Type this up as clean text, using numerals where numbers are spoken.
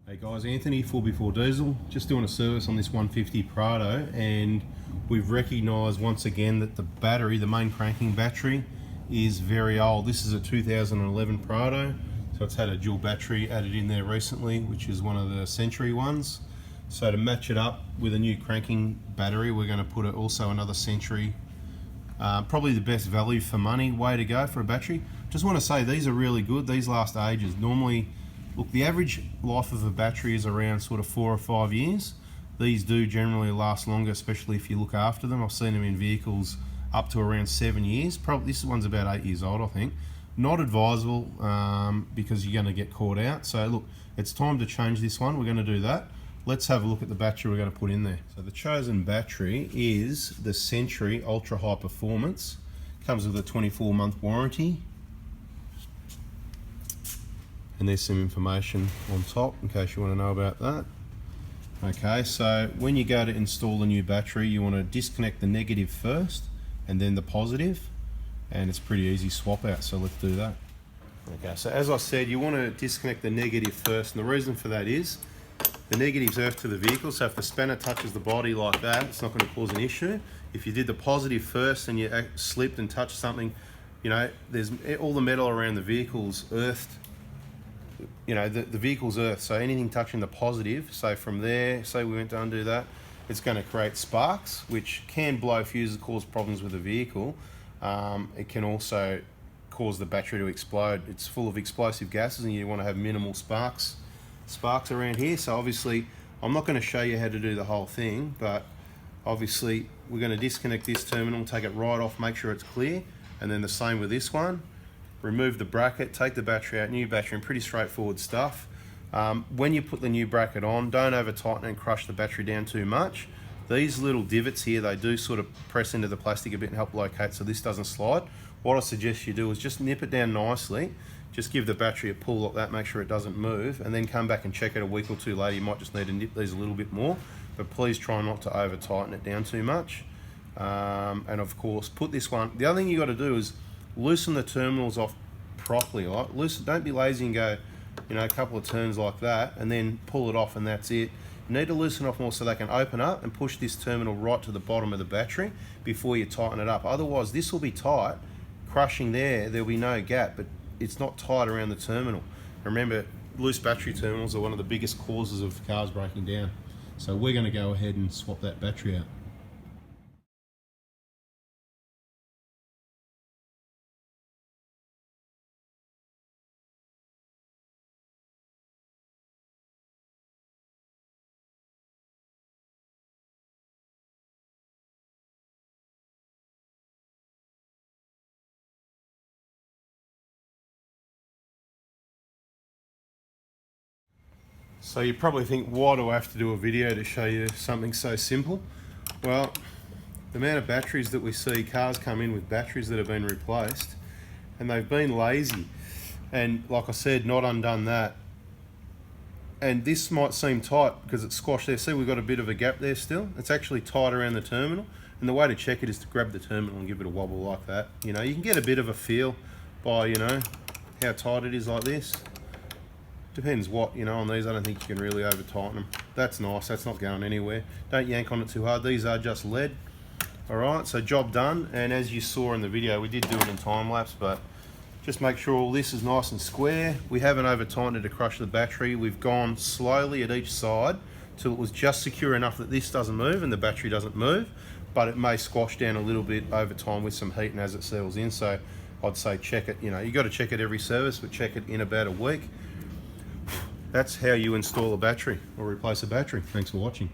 Hey guys, Anthony, 4x4 Diesel. Just doing a service on this 150 Prado, and we've recognised once again that the battery, the main cranking battery, is very old. This is a 2011 Prado, so it's had a dual battery added in there recently, which is one of the Century ones. So to match it up with a new cranking battery, we're going to put also another Century. Probably the best value for money way to go for a battery. Just want to say these are really good. These last ages. Normally, look, the average life of a battery is around sort of 4 or 5 years. These do generally last longer, especially if you look after them. I've seen them in vehicles up to around 7 years. Probably this one's about 8 years old, I think. Not advisable because you're going to get caught out. So look, it's time to change this one. We're going to do that. Let's have a look at the battery we're going to put in there. So the chosen battery is the Century Ultra High Performance. Comes with a 24-month warranty. And there's some information on top in case you want to know about that. Okay, so when you go to install a new battery, you want to disconnect the negative first and then the positive, and it's pretty easy swap out, so let's do that. Okay, so as I said, you want to disconnect the negative first, and the reason for that is the negative's earth to the vehicle, so if the spanner touches the body like that, it's not going to cause an issue. If you did the positive first and you slipped and touched something, you know, there's all the metal around the vehicle's earthed. You know, the vehicle's earth, so anything touching the positive, so from there, say we went to undo that, it's going to create sparks, which can blow fuses, cause problems with the vehicle. It can also cause the battery to explode. It's full of explosive gases and you want to have minimal sparks around here. So obviously, I'm not going to show you how to do the whole thing, but obviously we're going to disconnect this terminal, take it right off, make sure it's clear, and then the same with this one. Remove the bracket, take the battery out, new battery, and pretty straightforward stuff. When you put the new bracket on, don't over tighten and crush the battery down too much. These little divots here, they do sort of press into the plastic a bit and help locate so this doesn't slide. What I suggest you do is just nip it down nicely, just give the battery a pull like that, make sure it doesn't move, and then come back and check it a week or two later. You might just need to nip these a little bit more, but please try not to over tighten it down too much. And of course, put this one, the other thing you got to do is loosen the terminals off properly. Like, loosen, don't be lazy and go, you know, a couple of turns like that and then pull it off and that's it. You need to loosen off more so they can open up and push this terminal right to the bottom of the battery before you tighten it up. Otherwise, this will be tight, crushing there'll be no gap, but it's not tight around the terminal. Remember, loose battery terminals are one of the biggest causes of cars breaking down. So we're going to go ahead and swap that battery out. So you probably think, why do I have to do a video to show you something so simple? Well, the amount of batteries that we see, cars come in with batteries that have been replaced and they've been lazy. And like I said, not undone that. And this might seem tight because it's squashed there. See, we've got a bit of a gap there still. It's actually tight around the terminal. And the way to check it is to grab the terminal and give it a wobble like that. You know, you can get a bit of a feel by, you know, how tight it is like this. Depends what, you know, on these. I don't think you can really over tighten them. That's nice, that's not going anywhere. Don't yank on it too hard. These are just lead. All right, so job done. And as you saw in the video, we did do it in time lapse, but just make sure all this is nice and square. We haven't over tightened it to crush the battery. We've gone slowly at each side till it was just secure enough that this doesn't move and the battery doesn't move, but it may squash down a little bit over time with some heat and as it settles in. So I'd say check it, you know, you got to check it every service, but check it in about a week. That's how you install a battery or replace a battery. Thanks for watching.